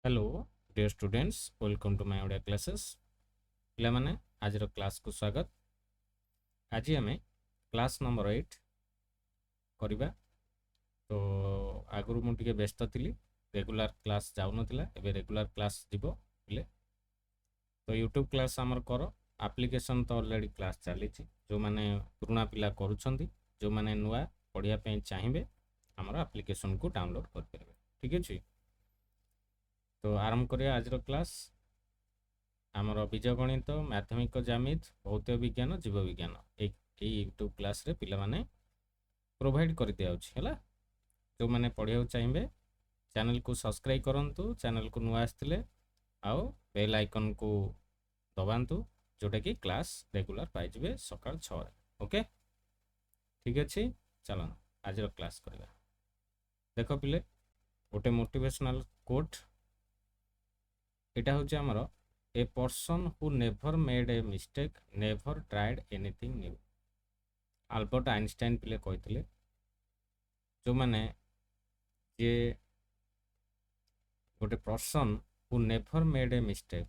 Hello dear students, welcome to my Odia classes. पिला माने आज क्लास को स्वागत। आज आम क्लास नंबर 8 करवा। तो आगु मुझे व्यस्त थी, रेगुलर क्लास जाऊन एबे रेगुलर क्लास जीव पिले। तो यूट्यूब क्लास आमर कर एप्लिकेशन तो ऑलरेडी क्लास चली जो मैंने पुराना पिला करुँच जो मैंने नुआ पढ़ाई चाहिए आमर एप्लिकेशन को डाउनलोड कर ठीक अच्छे। तो आरंभ करिया आज क्लास। आमर बीज गणित, माध्यमिक ज्यामिति, भौत विज्ञान, जीव विज्ञान यूट्यूब क्लास रे पिला माने प्रोवाइड कर दिया है। जो मैंने पढ़िया चाहिए चैनल को सब्सक्राइब करूँ, चैनल को नुआ आसते आओ बेल आइकन को दबातु जोटा कि क्लास रेगुलर पाइबे सकाल 6। ओके ठीक अच्छे। चलो आज क्लास करवा। देख पिले गोटे मोटिवेशनल कोट यहाँ हूँ आमर a person who never made a mistake never tried anything new. Albert Einstein पिले कहते जो मैंने जे गोटे person who never made a mistake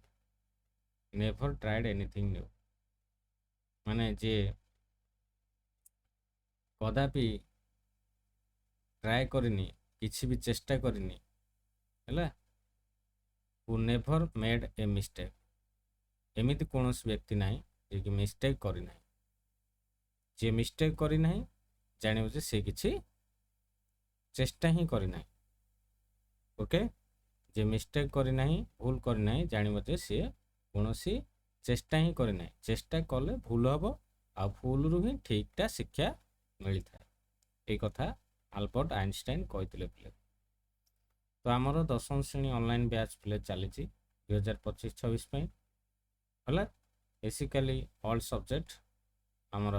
never tried anything new माने जे कदापि ट्राए करनी किसी भी चेष्टा करनी है। Who never made a mistake, एमिति कौन व्यक्ति ना जे कि मिस्टेक करना। जे मिस्टेक करना जान से किसी चेष्टा ही करना। ओके जे मिस्टेक करना भूल करना जान सी कौन चेष्टा ही करना। चेष्टा कले भूल हम आ भूल रु ही ठीकटा शिक्षा मिलता है। ये कथा आल्बर्ट आइंस्टाइन कहते पिले। तो आमर 10वीं श्रेणी ऑनलाइन बैच पिले चली 2025-26 है। बेसिकली ऑल सब्जेक्ट आमर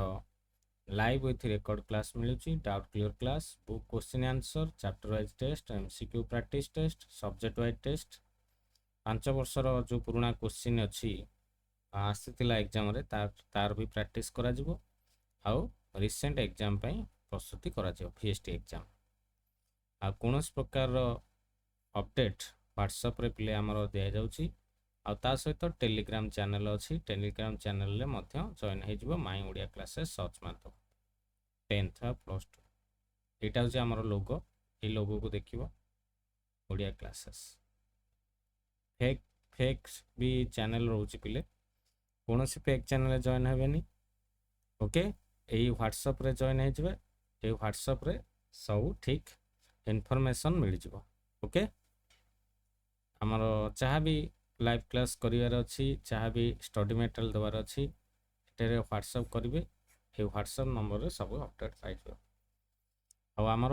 लाइव विथ रेकॉर्ड क्लास मिलूँ, doubt clear class, book question answer, chapter wise test, MCQ practice test, subject wise test. 5 वर्षर जो पुराना क्वेश्चन अच्छी आसीला एग्जाम रे तार भी प्रैक्टिस करा जिवो। आउ रिसेंट एग्जाम प्रस्तुति करा जिवो VST एग्जाम। आ कौन प्रकार अपडेट व्हाट्सएप रे पिले आमर दिया जाउची। आ ता सहित टेलीग्राम चैनल अच्छी, टेलीग्राम चैनल रे मध्य जॉइन हो माई ओडिया क्लासेस सर्च मारद 10th +2। यहाँ हूँ आमर लोगो, ये लोगो को देखिए ओडिया क्लासेस। फेक फेक भी चैनल रोचे पिले, कौन फेक चैनल जॉइन हेनी। ओके यही व्हाट्सएप रे जॉइन हो, ये व्हाट्सएप रे सब ठीक इनफॉरमेशन मिल जाव। ओके आमर जहाँ भी लाइव क्लास करार अच्छी, जहाँ भी स्टडी मटेरियल देवार अच्छी ये व्हाट्सएप करेंगे। ये व्हाट्सएप नंबर सब अपडेट पाइबे। आमर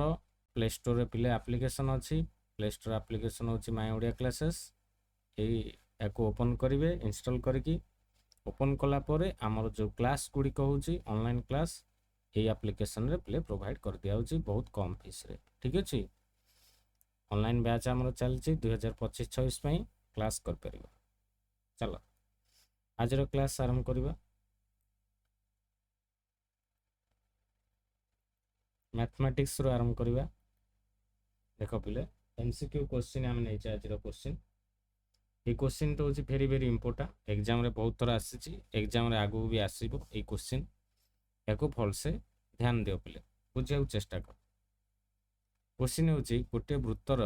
प्ले स्टोर रे पिले एप्लिकेशन अच्छी, प्ले स्टोर एप्लिकेशन हूँ माई ओडिया क्लासेस। या ओपन करेंगे इंस्टॉल करके ओपन कलापर आमर जो क्लास गुड़िक हूँ ऑनलाइन क्लास ये एप्लिकेशन रे पिले प्रोवाइड कर दिया बहुत कम फीस रे। ठीक अच्छे ऑनलाइन बैच आमर चलती 2025-26 क्लास कर पार। चलो आज क्लास आरंभ करवा। मैथमेटिक्स रो आरंभ करवा। देख पिले एमसीक्यू क्वेश्चन आम नहीं आज क्वेश्चन। ये क्वेश्चन तो हूँ वेरी वेरी इंपोर्टेंट। एग्जाम रे बहुत थर आसी, एग्जाम रे आगू भी आसो ये क्वेश्चन। या भलसे ध्यान दियो पिले, बुझे चेष्टा कर। क्वेश्चन हूँ गोटे वृत्तर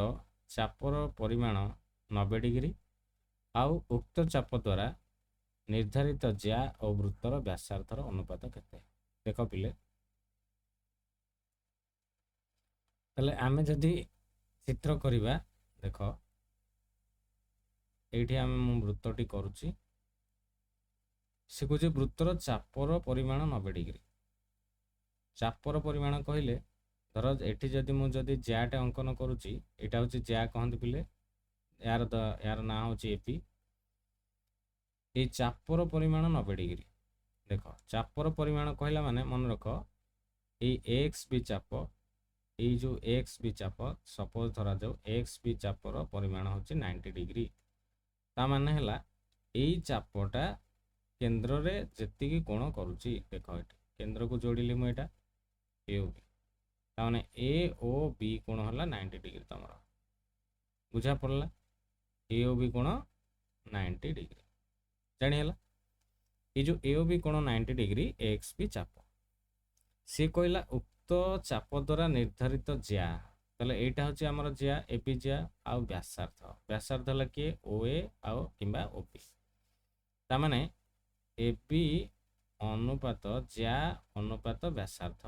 चापर परिमाण 90 डिग्री आउ उक्त चाप द्वारा निर्धारित ज्या और वृत्तर व्यासार्थर अनुपात केते। देख पिले ताले आमे जदि चित्र करिबा, देख एठी आमे मु वृत्तटी करूची। से कुछ वृत्तर चापर परिमाण 90 डिग्री। चापर परिमाण कहले धर एठी जदि मु जदि ज्याटे अंकन करूची, एटा होची ज्या कहंती पिले, यार ना होची एपी। ये चापर परिमाण 90 डिग्री। देख चापर परिमाण कहला माने मन रख ये एक्स बी चाप, ये जो एक्स बी चाप सपोज धरा जाऊ एक्स बी चापर परिमाण होची 90 डिग्री। ता माने हला एई चापटा केंद्र रे जेतिकी कोण करूची। देख एठी केंद्र को जोड़िली मु एटा ए ओ बी, ता माने ए ओ बी कोण हला 90 डिग्री। तमरा बुझा पड़ला। AOB कोण 90 डिग्री जानीला। ये जो AOB कोण 90 डिग्री AXB चाप सी कहला उक्त चाप द्वारा निर्धारित ज्या ताले एटा होची हमर ज्या AB ज्या आ व्यासार्ध ला कि OA आउ किंबा OB ता माने AB अनुपात ज्या अनुपात व्यासार्ध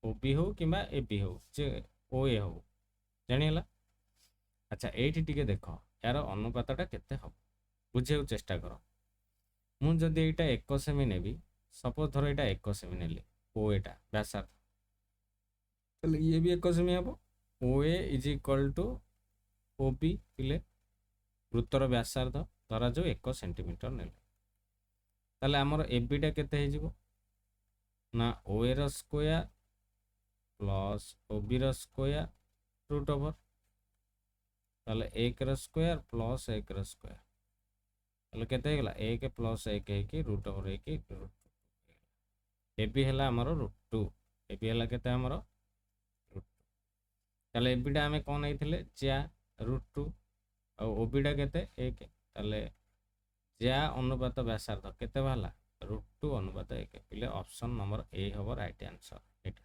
OB हो किंबा AB हो जे OA हो जानीला। अच्छा एठी टिके देखो यार अनुपातटा केते हो बुझेउ चेष्टा करो। मु जदि एटा 1 सेमी नेबी सपोज धर एटा 1 सेमी नेली ओ एटा व्यासार्ध ताले ये भी 1 सेमी हबो OA is equal to OB पिले वृत्तर व्यासार्ध धरा जो 1 सेंटीमीटर नेले ताले हमर AB टा केते हे जिवो ना OA रो स्क्वायर प्लस OB रो स्क्वायर रूट ओवर ताले 1 रो स्क्वायर प्लस 1 रो स्क्वायर ताले केते हेगला 1 प्लस 1 है कि रूट ओवर 1 रूट AB हला हमर रूट 2 AB हला केते हमर रूट 2 ताले AB टा हमें कोन आइथिले ज्या रूट 2 और OB टा केते 1 ताले ज्या अनुपात व्यासार्ध केते भाला रूट 2 अनुपात 1 पिले ऑप्शन नंबर ए हबो right answer Etah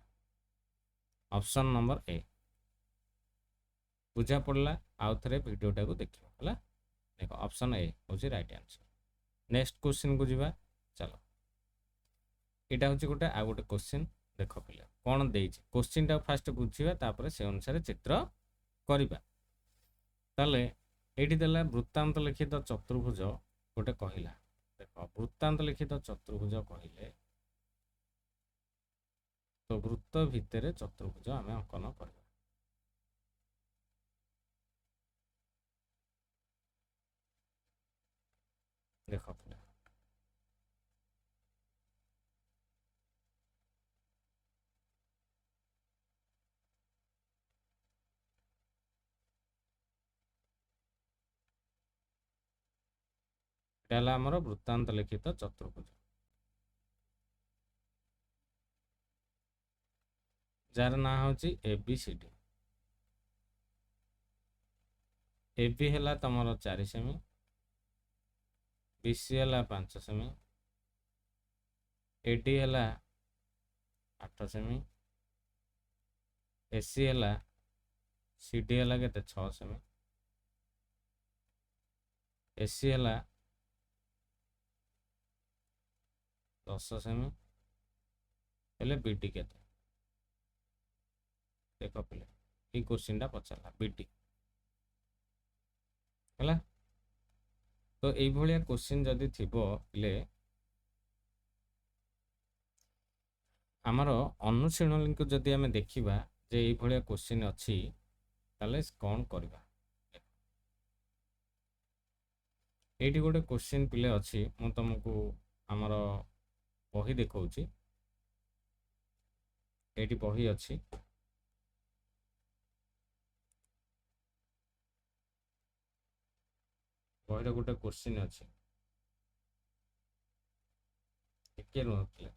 option number A बुझा पड़ला आउ थरे वीडियोटा को देखियो हला देखो ऑप्शन ए होची राइट आंसर। नेक्स्ट क्वेश्चन को जीवा चलो एटा होची गोटे आ गोटे क्वेश्चन देखो पिले कोन देइछि क्वेश्चन टा फास्ट बुझिबा तापर से अनुसार चित्र करिबा ताले एठी देला वृत्तांत लिखित चतुर्भुज गोटे कहिला देखो वृत्तांत लिखित चतुर्भुज कहिले तो वृत्त भितरे चतुर्भुज आमे अंकन करबा देखो पिले एटा हमर वृत्तांत लिखित चतुर्भुज जार ना होची ABCD AB हला तमरो 4 सेमी BC हला 5 सेमी AD हला 8 सेमी AC हला CD हला केते 6 सेमी AC हला 10 सेमी हेले BD केते देखो पिले ई क्वेश्चन टा पछला BD हला तो एई भलिया क्वेश्चन जदि थिबो पिले हमरो अनुशीलनी को जदि हमें देखिबा जे एई भलिया क्वेश्चन अछि ताले कोन करबा एठी गोटे क्वेश्चन पिले अछि मु तुमको हमरो बही देखौची एठी बही अछि बहीर गोटे क्वेश्चन अछि एके रहतले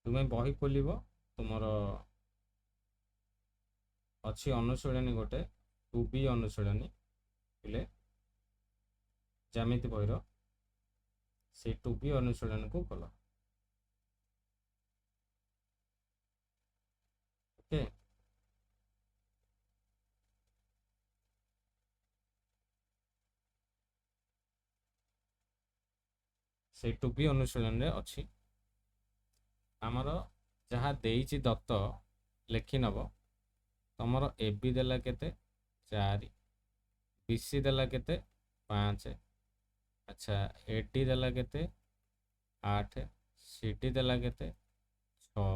तुम्हें बही खोलिबो तुमर अच्छी अनुशीलनी गोटे 2B अनुशीलनी पिले ज्यामिति बहीर से 2B अनुशीलनी को खोल ओके से 2B अनुशीलनी रे अछि आमर जहाँ देइछि दत्त लेखि नब तमर AB देला केते 4 BC देला केते 5 अच्छा AD देला केते 8 CD देला केते 6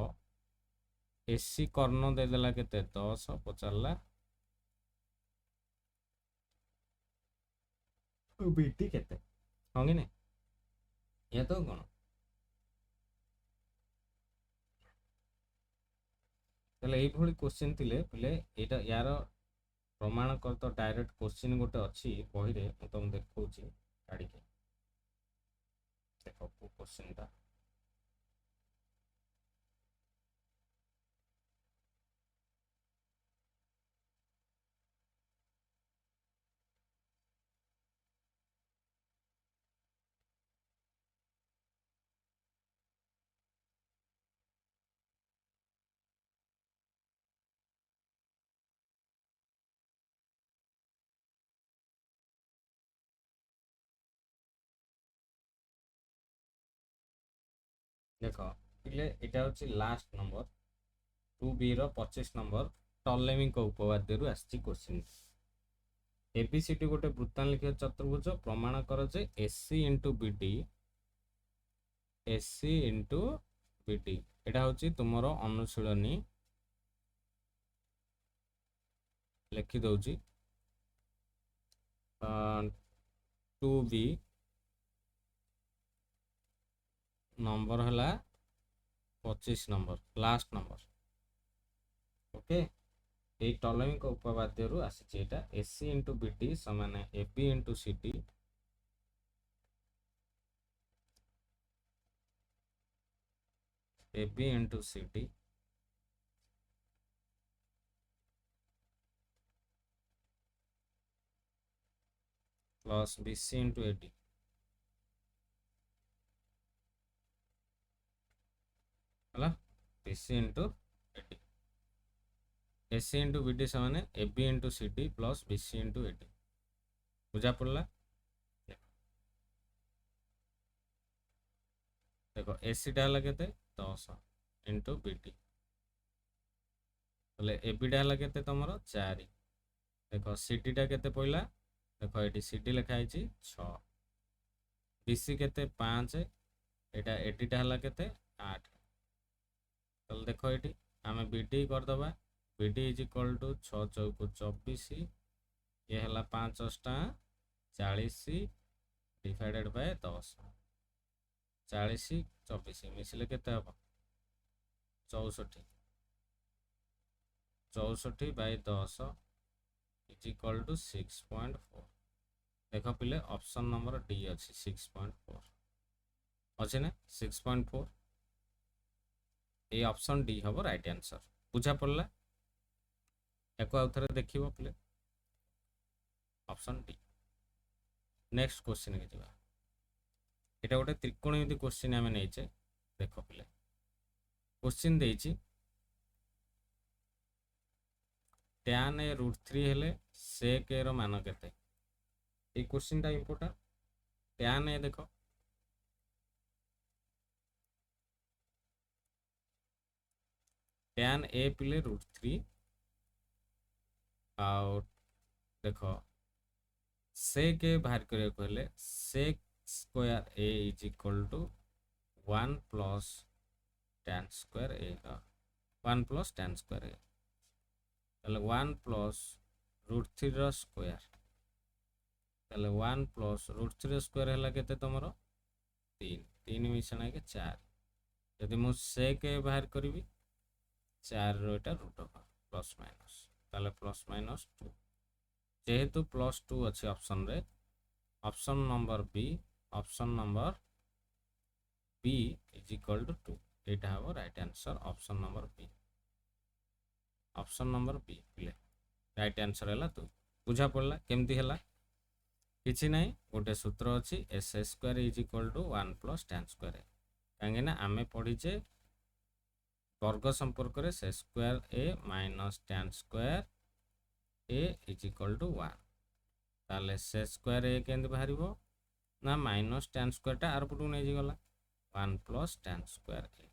AC कर्ण दे देला केते 10 पचारला BD केते होंगे ने ये तो कोन ताले एई भली क्वेश्चन थिले पिले एटा यार प्रमाण कर तो डायरेक्ट क्वेश्चन गोटे अछि बही रे मु तुम देखौची ଛାଡ଼ିକି ଦେଖ କ୍ୱେଶ୍ଚିନ୍ଟା ଦେଖ ପିଲେ ଏଇଟା ହେଉଛି ଲାଷ୍ଟ ନମ୍ବର 2B ର 25 ନମ୍ବର ଟଲେମିଙ୍କ ଉପବାଦ୍ୟରୁ ଆସିଛି କ୍ୱେଶ୍ଚିନ୍। ABCD ଗୋଟେ ବୃତ୍ତାଲିଖିତ ଚତୁର୍ଭୁଜ, ପ୍ରମାଣ କର ଯେ AC ଇଣ୍ଟୁ BD ଏଇଟା ହେଉଛି ତୁମର ଅନୁଶୀଳନୀ। ଲେଖିଦେଉଛି 2B नंबर है 25 नंबर लास्ट नंबर। ओके ये टॉलेमी उपवाद्य रु आसी एसी इंटू बीडी समान AB into CD AB into CD plus BC into AD है BC into AD AC into BD समान AB into CD plus BC into AD बुझा पड़ा। देखो एसी टा है 10 इंटू बीडी एबीटा है के तुम 4 देख सीडी टा के पड़ा देख ये सीडी लिखाई 6 बीसी के 5 यहाँ एडीटा है के 8 तो देख ये आम बीडी करदे बीडी इज इक्वल टू 6 चौक 24 ये है 5 टा 40 डिवाइडेड बाय 10 40 24 मिसिले के 64 64 बाय 10 इज इक्वल टू 6.4 देख पिले ऑप्शन नंबर डी अच्छी 6.4 अच्छे ना 6.4 ये ऑप्शन डी हम राइट आंसर बुझा पड़ा। एक आउ थे देख पिले ऑप्शन डी। नेक्स्ट क्वेश्चन के जावा এটা গোটে ত্রিকোণমিতি কোশ্চিন আমি নেইছে দেখ পিলে কোশ্চিন দেইছি tan a √3 হেলে sec a র মান কেতে এই কোশ্চিনটা ইম্পর্টেন্ট। tan a দেখো tan a पिले √3 आउ देखो sec a बाहर करिया कहले sec square a is equal to 1 plus tan square a 1 plus tan square a ताले 1 प्लस √3 रो स्क्वायर ताले 1 प्लस √3 स्क्वायर हैला केते तमरो 3 3 मिसना के 4 यदि मु sec a बाहर करबी 4 रो एटा रूट ओवर प्लस माइनस ताले प्लस माइनस 2 जेहेतु प्लस 2 अच्छे ऑप्शन रे option number B option number B is equal to 2 एटा हम right answer option number B option number B पिले राइट आंसर है 2 बुझा पड़ा केमती है किसी ना गोटे सूत्र अच्छी S square is equal to 1 plus tan square कहीं आम पढ़ीचे वर्ग संपर्क रे sec square a minus tan square a is equal to 1 ताले से स्क्वायर ए केंद्र बाहर ना माइनस tan स्क्वायर टा आर पटू नहीं गला 1 प्लस tan स्क्वायर ए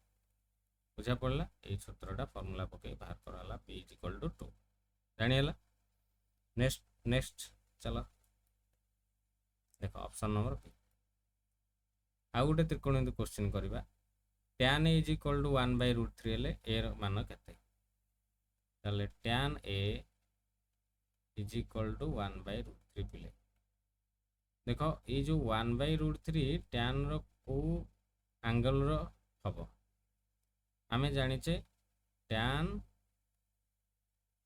बुझा पड़ा ये सूत्रटा फॉर्मूला पकई बाहर कराला b इज इक्वल टू 2 जानिला। नेक्स्ट नेक्स्ट चलो देखो ऑप्शन नंबर बी आउ गोटे त्रिकोणमिति क्वेश्चन करबा tan a is equal to 1 by √3 हेले a रो मान केते ताले tan a is equal to 1 by √3 पिले देखो ये जो 1 बाय √3 tan रो को एंगल रो हबो आमे जानिचे tan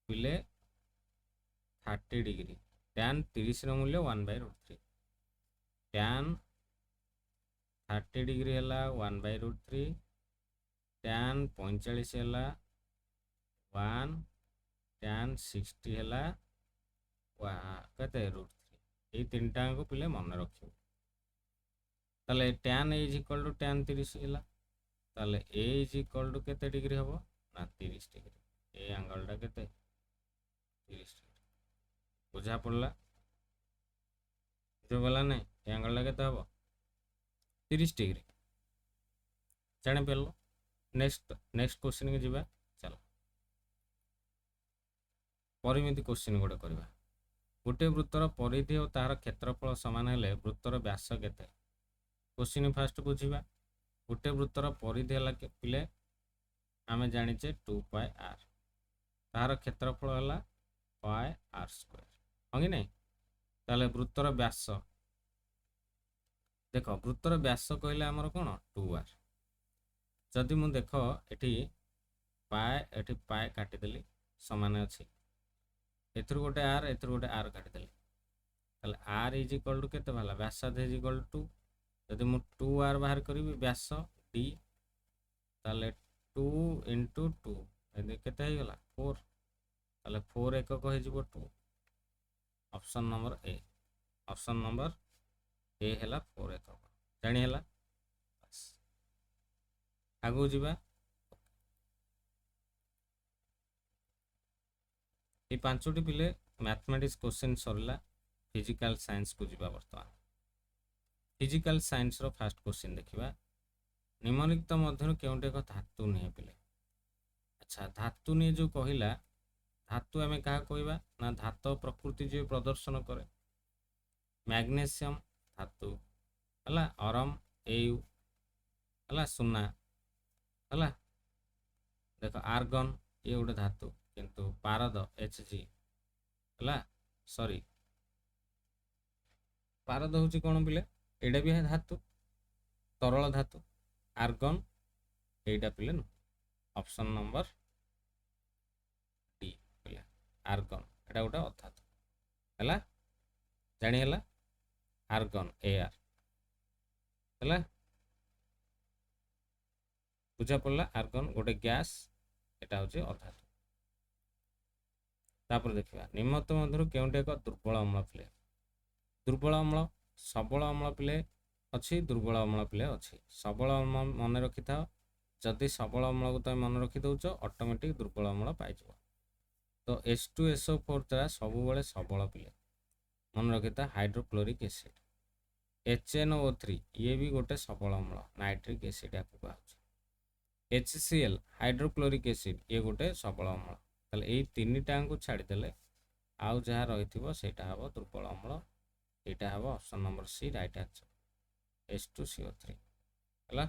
पिले 30 डिग्री tan 30 रो मूल्य 1 बाय √3 tan 30 डिग्री है 1/√3, tan 45 है 1, tan 60 है √3। ये तीनटा को पिले मन रखियो। ताले tan is equal to tan 30 है, ताले ए इज इक्वल टू केते डिग्री हबो ना 30 डिग्री। ए एंगल टा केते 30 डिग्री। बुझा पड़ला जो गला नहीं, एंगल टा केते हबो 30 डिग्री। जाने पेलो। नेक्स्ट क्वेश्चन के जीवा। चलो परिमिति क्वेश्चन गोटे करवा। गोटे वृत्तर परिधि और तार क्षेत्रफल समान हेले वृत्तर व्यास केते। क्वेश्चन फास्ट बुझीबा। गोटे वृत्तर परिधि है पिले आमे जानिचे 2πr, तार क्षेत्रफल है πr²। हाँ कि नहीं? ताले वृत्तर व्यास देख, वृत्तर व्यास कहले आमर कौन 2r। जदि मु देख एटी पाए काटिदेली समान अच्छी, एथुर गोटे आर एथुर गोटे आर काटिदेली, ताले आर इज इक्वल टू केते भाला व्यासार्ध इज इक्वल टू 2। जदि मु 2r बाहर करी व्यास d, ताले 2 × 2 केते हो गला 4, ताले 4 एकक हो जिवो 2। Option number A, option number A है 4 एकक। जानी है बस। आगू जीवा। ये 5टी पिले मैथमेटिक्स क्वेश्चन सरला। फिजिकल साइंस को जीवा बर्तमान। फिजिकल साइंस रो फास्ट क्वेश्चन देखिबा। निम्नलिखित मध्यरु केउंटे एक धातु नहीं पिले। अच्छा, धातु नहीं जो कहिला, धातु आमे कहा कहबा ना धातु प्रकृति जो प्रदर्शन करे। मैग्नेशियम धातु हला, अरम एयू हला, सुना हला। देखो आर्गन ये गोटे धातु, किंतु पारद Hg हला, सॉरी पारद हूँ कौन पिले एटा भी है धातु, तरल धातु। आर्गन एटा पिले न ऑप्शन नंबर डी पिले आर्गन एटा गोटे अधातु हला। जानी हला आर्गन Ar हला। बुझा पड़ला आर्गन गोटे गैस, एटा हूँ अधातु। तापर देखिबा निम्नलिखित मध्यरु केउंटे एक दुर्बल अम्ल पिले। दुर्बल अम्ल सबल अम्ल पिले अच्छी, दुर्बल अम्ल पिले अच्छी। सबल अम्ल मन रखि था, जदि सबल अम्ल को तुम मन रखी दौच ऑटोमेटिक दुर्बल अम्ल पाइज। तो H2SO4 द्वारा सब बेले सबल पिले मन रखी था हाइड्रोक्लोरिक एसिड। HNO3 ये भी गोटे सबल अम्ल, नाइट्रिक एसिड या HCl हाइड्रोक्लोरिक एसिड ये गोटे सबल अम्ल। ताले एई तीनटा को छाड़ीदेले आउ जहाँ रही सेटा हम दुर्बल अम्ल। यहाँ हम option number C right answer H2CO3 है।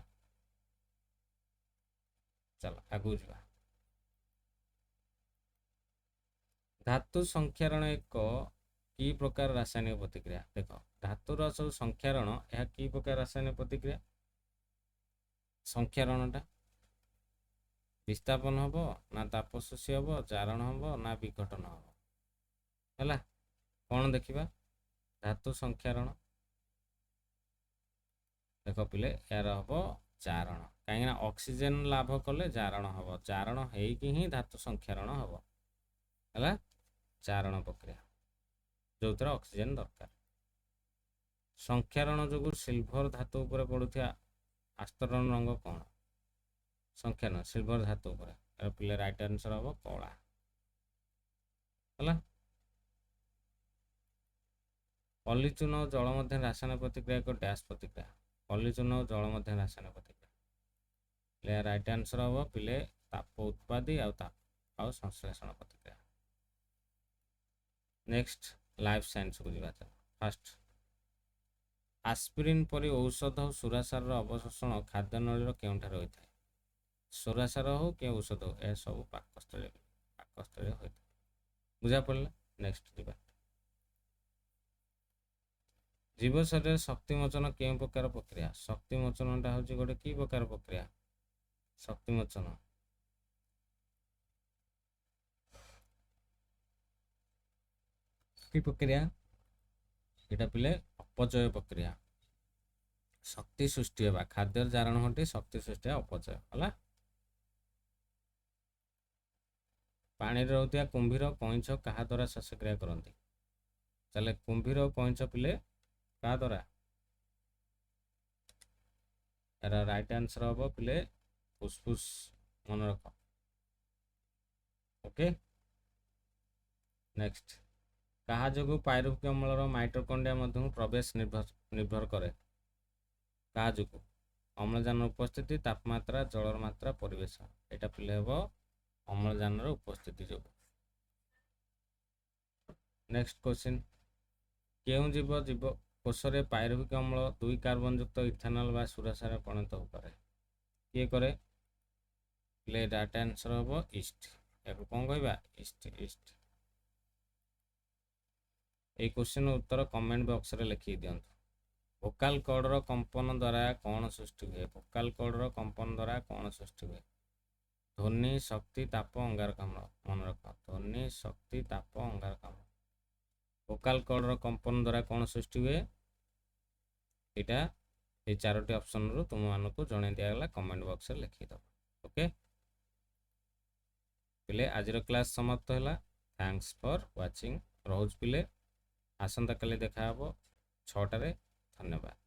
चलो आगू जा। धातु संख्यारण एक की प्रकार रासायनिक प्रतिक्रिया। देख धातुर सब संख्यारण यह की प्रकार रासायनिक प्रतिक्रिया। संख्यारणटा विस्थापन हम ना तापशोषी हम, जारण हम ना विघटन हम है। कौन देखा धातु संख्यारण देख पिले यार हम जारण, कहीं ऑक्सीजन लाभ कले जारण हम, जारण ही धातु संख्यारण हम है। जारण प्रक्रिया जो थे ऑक्सीजन दरकार। संख्यारण जो सिल्भर धातु उपर पड़ुआ आस्तरण रंग कौन? संख्यारण सिल्भर धातु उपर पिले राइट आंसर हम कला है। पॉलीचून और जल मध्य रासायनिक प्रतिक्रिया एक डैश प्रतिक्रिया। पॉलीचून और जल मध्य रासायनिक प्रतिक्रिया राइट आंसर हम पिले ताप उत्पादी आउ संश्लेषण प्रतिक्रिया। नेक्स्ट लाइफ साइंस को जीवा। फास्ट आस्पिरिन परी औषध और सुरासार अवशोषण खाद्य नली केउठा रही है। सुरासार हो कि औषध हो यह सब पाकस्थली होता है। बुझा पड़ला। नेक्स्ट जीवा। जीव शरीर शक्तिमोचन केउं प्रकार प्रक्रिया। शक्तिमोचनटा हूँ गोटे की प्रकार प्रक्रिया। शक्तिमोचन की प्रक्रिया, यहाँ पिले अपचय प्रक्रिया। ଶକ୍ତି ସୃଷ୍ଟି ହେବା, ଖାଦ୍ୟର ଜାରଣ ଘଟି ଶକ୍ତି ସୃଷ୍ଟି ହେବା ଅପଚୟ ହେଲା। ପାଣିରେ ରହୁଥିବା କୁମ୍ଭୀର କଇଁଛ କାହା ଦ୍ୱାରା ଶ୍ୱାସକ୍ରିୟା କରନ୍ତି? ତାହେଲେ କୁମ୍ଭୀର କଇଁଛ ପିଲେ କାହା ଦ୍ୱାରା? ଏହାର ରାଇଟ୍ ଆନ୍ସର ହବ ପିଲେ ଫୁସଫୁସ୍, ମନେ ରଖ। ଓକେ, ନେକ୍ସଟ, କାହା ଯୋଗୁଁ ପାଇରୁଭିକ ଅମ୍ଳର ମାଇଟୋକଣ୍ଡ୍ରିଆ ମଧ୍ୟକୁ ପ୍ରବେଶ ନିର୍ଭର କରେ? କାହା ଯୋଗୁଁ? ଅମ୍ଳଜାନର ଉପସ୍ଥିତି, ତାପମାତ୍ରା, ଜଳର ମାତ୍ରା, ପରିବେଶ। ଏଇଟା ପିଲେ ହେବ ଅମ୍ଳଜାନର ଉପସ୍ଥିତି ଯୋଗୁଁ। ନେକ୍ସଟ କ୍ୱେଶ୍ଚିନ୍, କେଉଁ ଜୀବ କୋଷରେ ପାଇରୁଭିକ ଅମ୍ଳ 2 କାର୍ବନ ଯୁକ୍ତ ଇଥାନଲ ବା ସୁରାସାରରେ ପରିଣତ ହୋଇପାରେ? କିଏ କରେ? ପିଲେ ରାଇଟ୍ ଆନ୍ସର ହବ ଇଷ୍ଟ। ଏହାକୁ କ'ଣ କହିବା? ଇଷ୍ଟ। এই କ୍ୱେଶ୍ଚିନ୍ର ଉତ୍ତର କମେଣ୍ଟ ବକ୍ସରେ ଲେଖିକି ଦିଅନ୍ତୁ। ଭୋକାଲ କର୍ଡର କମ୍ପନ ଦ୍ୱାରା କ'ଣ ସୃଷ୍ଟି ହୁଏ? ଭୋକାଲ କର୍ଡର କମ୍ପନ ଦ୍ୱାରା କ'ଣ ସୃଷ୍ଟି ହୁଏ? ଧ୍ୱନି, ଶକ୍ତି, ତାପ, ଅଙ୍ଗାରକାମ୍ଳ। ମନେ ରଖ, ଧ୍ୱନି, ଶକ୍ତି, ତାପ, ଅଙ୍ଗାରକାମ୍ଳ। ଭୋକାଲ କର୍ଡର କମ୍ପନ ଦ୍ୱାରା କ'ଣ ସୃଷ୍ଟି ହୁଏ? ଏଇଟା এই 4ଟି ଅପସନରୁ ତୁମମାନଙ୍କୁ ଜଣାଇ ଦିଆଗଲା, କମେଣ୍ଟ ବକ୍ସରେ ଲେଖିଦେବ। ଓକେ, ପିଲେ ଆଜିର କ୍ଲାସ୍ ସମାପ୍ତ ହେଲା। Thanks for watching. ରହୁଛି ପିଲେ, ଆସନ୍ତାକାଲି ଦେଖା ହେବ 6ଟାରେ। ଧନ୍ୟବାଦ।